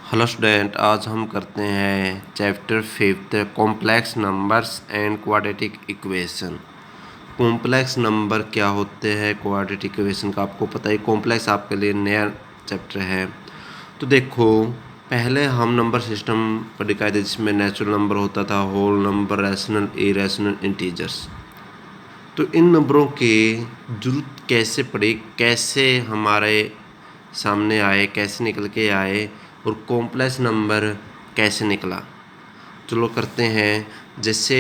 Hello student, आज हम करते हैं chapter 5 complex numbers and quadratic equation. Complex number क्या होते हैं, क्वाड्रेटिक इक्वेशन का आपको पता ही। कॉम्प्लेक्स आपके लिए नया चैप्टर है। तो देखो, पहले हम नंबर सिस्टम पर दिखाए थे जिसमें नेचुरल नंबर होता था, whole number, rational, irrational, integers. तो इन नंबरों की जरूरत कैसे पड़ी, कैसे हमारे सामने आए, कैसे निकल के आए और कॉम्प्लेक्स नंबर कैसे निकला। चलो करते हैं। जैसे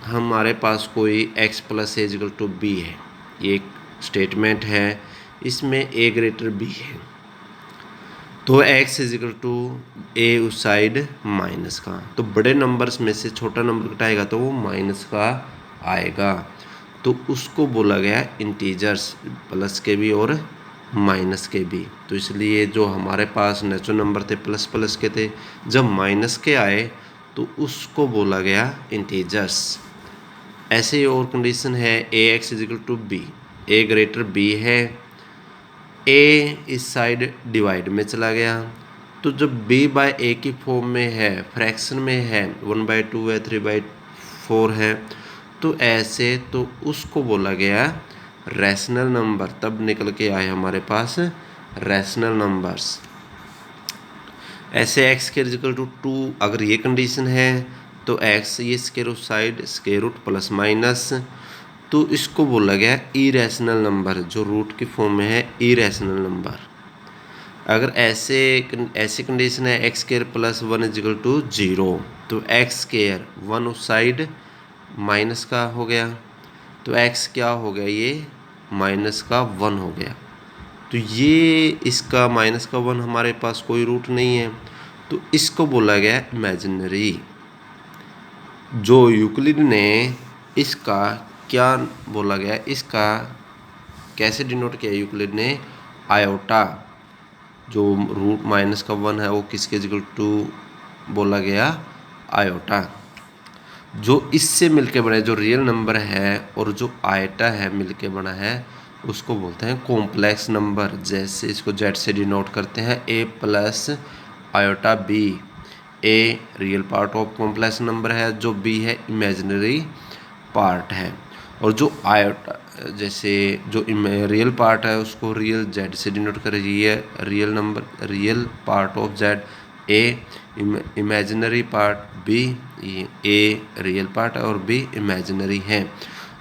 हमारे पास कोई x plus a equal to b है, ये एक स्टेटमेंट है, इसमें a ग्रेटर b है। तो x इज इक्वल टू ए उस साइड माइनस का, तो बड़े नंबर्स में से छोटा नंबर घटाएगा तो वो माइनस का आएगा, तो उसको बोला गया इंटीजर्स, प्लस के भी और माइनस के भी। तो इसलिए जो हमारे पास नेचुरल नंबर थे प्लस प्लस के थे, जब माइनस के आए तो उसको बोला गया इंटीजर्स। ऐसे ही और कंडीशन है, A X is equal to B, A greater B है, ए इस साइड डिवाइड में चला गया, तो जब b बाय ए की फॉर्म में है, फ्रैक्शन में है, 1/2 है, 3/4 है, तो ऐसे तो उसको बोला गया रैशनल नंबर। तब निकल के आए हमारे पास रैशनल नंबर्स। ऐसे x के इक्वल टू 2, अगर ये कंडीशन है तो x ये square root side square root plus minus, तो इसको बोला गया इरेशनल नंबर, जो रूट की फॉर्म में है इरेशनल नंबर। अगर ऐसी कंडीशन है x square plus 1 is equal to 0, तो एक्स स्क्वायर 1 उस साइड माइनस का हो गया, तो x क्या हो गया, ये माइनस का 1 हो गया। तो ये इसका माइनस का 1 हमारे पास कोई रूट नहीं है, तो इसको बोला गया इमेजिनरी। जो यूक्लिड ने इसका क्या बोला गया, इसका कैसे डिनोट किया यूक्लिड ने, आयोटा। जो रूट माइनस का 1 है वो किसके इक्वल टू बोला गया, आयोटा। जो इससे मिलके बना है, जो रियल नंबर है और जो आयटा है मिलके बना है, उसको बोलते हैं कॉम्प्लेक्स नंबर। जैसे इसको जेड से डिनोट करते हैं, A plus iota B. A real part of complex number है, जो बी है इमेजिनरी पार्ट है। और जो आयोटा, जैसे जो रियल पार्ट है उसको रियल जेड से डिनोट करें, ये real number, real part of z a, imaginary part b, A real part है और बी इमेजिनरी है।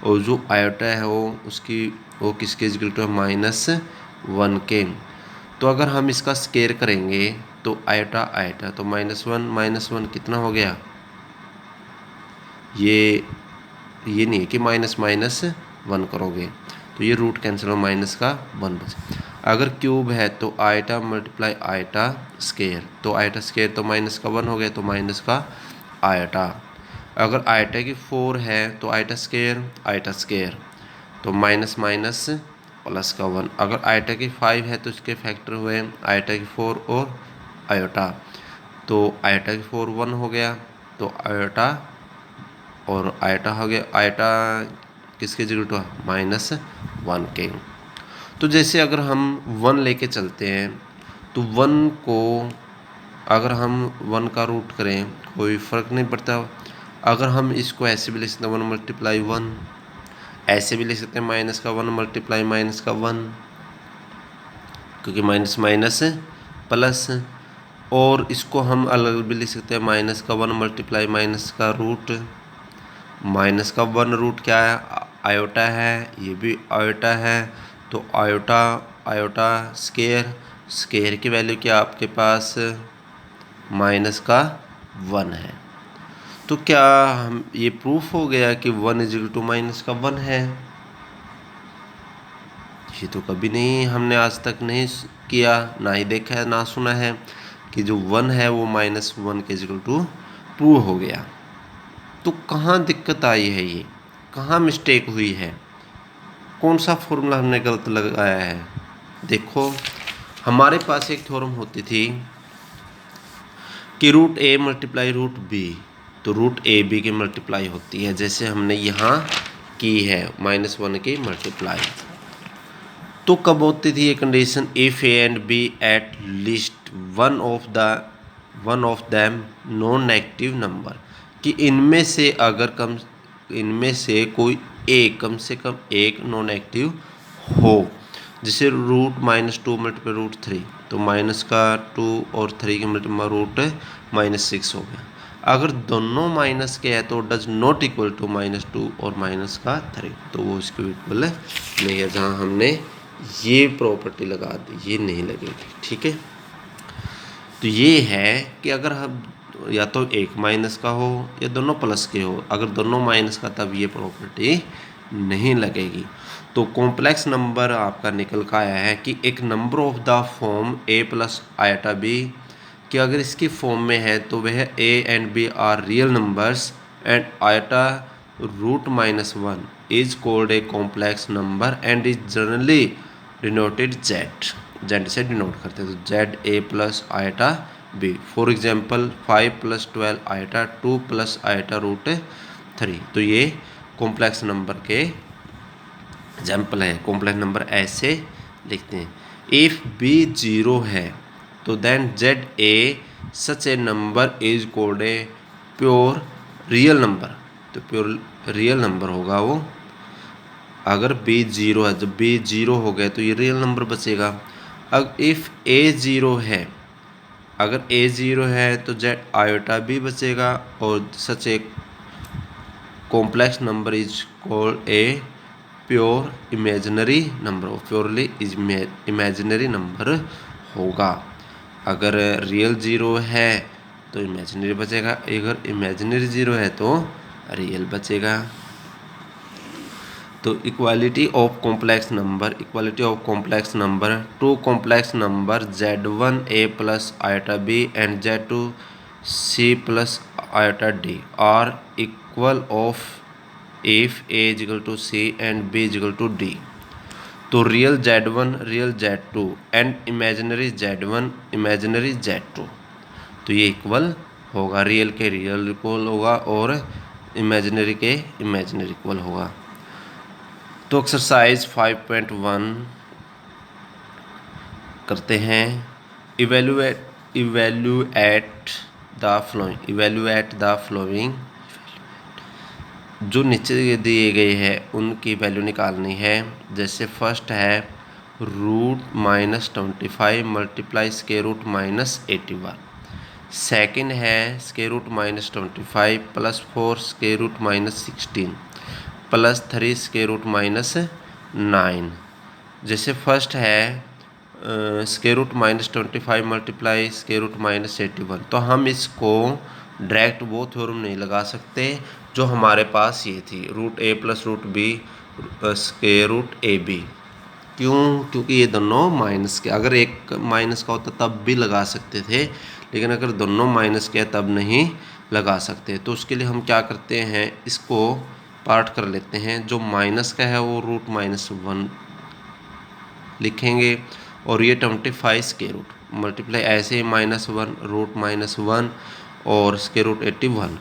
और जो आयोटा है वो किसके इक्वल टू है, -1 के। तो अगर हम इसका स्क्वायर करेंगे तो आयोटा आयोटा, तो -1 कितना हो गया, ये नहीं है कि -1 करोगे तो ये रूट कैंसिल हो, माइनस का 1 बचे। अगर क्यूब है तो आयटा मल्टीप्लाई आयटा स्क्वायर, तो आयटा स्क्वायर तो माइनस का 1 हो गया, तो माइनस का आयटा। अगर आयटा की 4 है तो आयटा स्क्वायर, तो माइनस माइनस प्लस का 1। अगर आयटा की 5 है तो इसके फैक्टर हुए आयटा की 4 और आयोटा, तो आयटा की 4 1 हो गया, तो आयोटा और आयटा हो गया, आयटा किसके इक्वल टू, -1 के। तो जैसे अगर हम 1 लेके चलते हैं तो 1 को अगर हम 1 का रूट करें कोई फ़र्क नहीं पड़ता। अगर हम इसको ऐसे भी लिख सकते हैं 1 मल्टीप्लाई 1, ऐसे भी लिख सकते हैं -1 मल्टीप्लाई -1, क्योंकि माइनस माइनस प्लस। और इसको हम अलग भी लिख सकते हैं -1 मल्टीप्लाई माइनस का रूट, माइनस का 1 रूट क्या है, आयोटा है, ये भी आयोटा है, तो आयोटा आयोटा स्क्वायर की वैल्यू क्या आपके पास -1 है। तो क्या हम ये प्रूफ हो गया कि 1 इज इक्वल टू -1 है। ये तो कभी नहीं हमने आज तक नहीं किया, ना ही देखा है, ना सुना है कि जो 1 है वो -1 के इक्वल टू प्रूव हो गया। तो कहाँ दिक्कत आई है, ये कहाँ मिस्टेक हुई है, कौन सा फॉर्मूला हमने गलत लगाया है। देखो, हमारे पास एक थ्योरम होती थी कि root A multiply root B, तो रूट ए बी की मल्टीप्लाई होती है, जैसे हमने यहाँ की है -1 की मल्टीप्लाई। तो कब होती थी ये condition, if a and b at least one of the one of them non negative number, कि इनमें से कोई एक कम से कम एक नॉन नेगेटिव हो। जैसे √-2 मल्टीप्लाई √3, तो माइनस का 2 और 3 के मल्टीप्लाई √-6 हो गया। अगर दोनों माइनस के है तो डज नॉट इक्वल टू -2 और -3, तो वो इसके इक्वल नहीं है। जहाँ हमने ये प्रॉपर्टी लगा दी, ये नहीं लगेगी, ठीक है। तो ये है कि अगर हम या तो एक माइनस का हो या दोनों प्लस के हो, अगर दोनों माइनस का तब ये प्रॉपर्टी नहीं लगेगी। तो कॉम्प्लेक्स नंबर आपका निकल का आया है कि एक number of the form a + i b, कि अगर इसकी फॉर्म में है तो वह a and b are real numbers and i√-1 is called a complex number and is generally denoted z से डिनोट करते हैं। तो z a + i b। For example 5 + 12 i 2 + i√3। तो ये कॉम्प्लेक्स नंबर के एग्जाम्पल है। कॉम्प्लेक्स नंबर ऐसे लिखते हैं। इफ b 0 है तो then ZA such a number is called a pure real number. तो प्योर रियल नंबर होगा वो। अगर b 0 है, जब b 0 हो गया तो ये रियल नंबर बचेगा। अब इफ a 0 है, अगर a 0 है तो Z i बचेगा और such a complex number is called a pure imaginary number, purely imaginary number होगा। अगर रियल 0 है तो इमेजिनरी बचेगा, अगर इमेजिनरी 0 है तो रियल बचेगा। तो equality of complex number, two complex number Z1 a + i b and Z2 c + i d are equal of if a = c and b = d। तो real Z1 real Z2 and imaginary Z1 imaginary Z2, तो ये equal होगा। Real के real equal होगा और imaginary के imaginary equal होगा। तो एक्सरसाइज 5.1 करते हैं। Evaluate the flowing. जो नीचे दिए गए हैं उनकी वैल्यू निकालनी है। जैसे फर्स्ट है √-25 मल्टीप्लाई √-81। सेकंड है √-25 + 4 √-16 + 3 √-9। जैसे फर्स्ट है √-25 मल्टीप्लाई √-81, तो हम इसको डायरेक्ट वो थ्योरम नहीं लगा सकते जो हमारे पास ये थी √a + √b √ab। क्यों? क्योंकि ये दोनों माइनस के, अगर एक माइनस का होता तब भी लगा सकते थे, लेकिन अगर दोनों माइनस के तब नहीं लगा सकते। तो उसके लिए हम क्या करते हैं, इसको पार्ट कर लेते हैं। जो माइनस का है वो √-1 लिखेंगे और ये 25 स्क्वायर रूट मल्टीप्लाई ऐसे ही -1 √-1 और √81।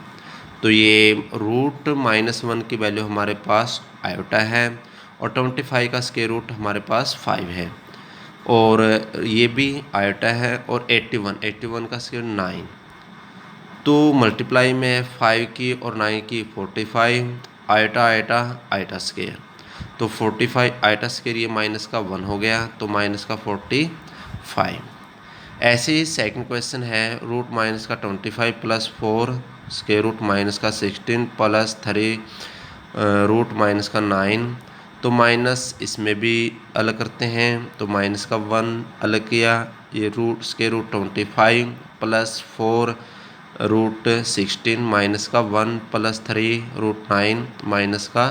तो ये √-1 की वैल्यू हमारे पास आयोटा है और 25 का स्क्वायर रूट हमारे पास 5 है और ये भी आयोटा है और 81 का स्क्वायर 9। तो मल्टीप्लाई में 5 की और 9 की 45 आयोटा स्क्वायर, तो 45 आयोटा स्क्वायर ये माइनस का 1 हो गया तो माइनस का 45। ऐसे ही सेकंड क्वेश्चन है √-25 + 4 √-16 + 3 √-9। तो माइनस इसमें भी अलग करते हैं, तो माइनस का 1 अलग किया, ये √25 + 4 √16 माइनस का 1 + 3 √9 माइनस का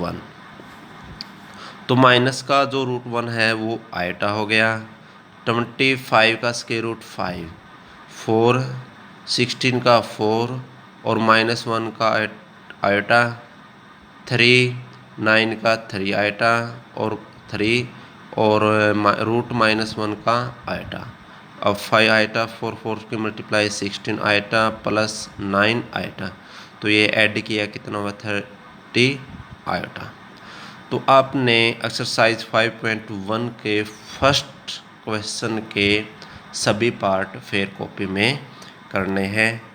1। तो माइनस का जो √1 है वो आयोटा हो गया। 25 का स्क्वायर रूट 5, 4 16 का 4 और -1 का आयोटा 3 9 का 3 आयोटा और 3 और √-1 का आयोटा। अब 5 आयोटा 4 की मल्टीप्लाई 16 आयोटा + 9 आयोटा, तो ये ऐड किया कितना हुआ 30 आयोटा। तो आपने एक्सरसाइज 5.1 के फर्स्ट क्वेश्चन के सभी पार्ट फेयर कॉपी में करने हैं।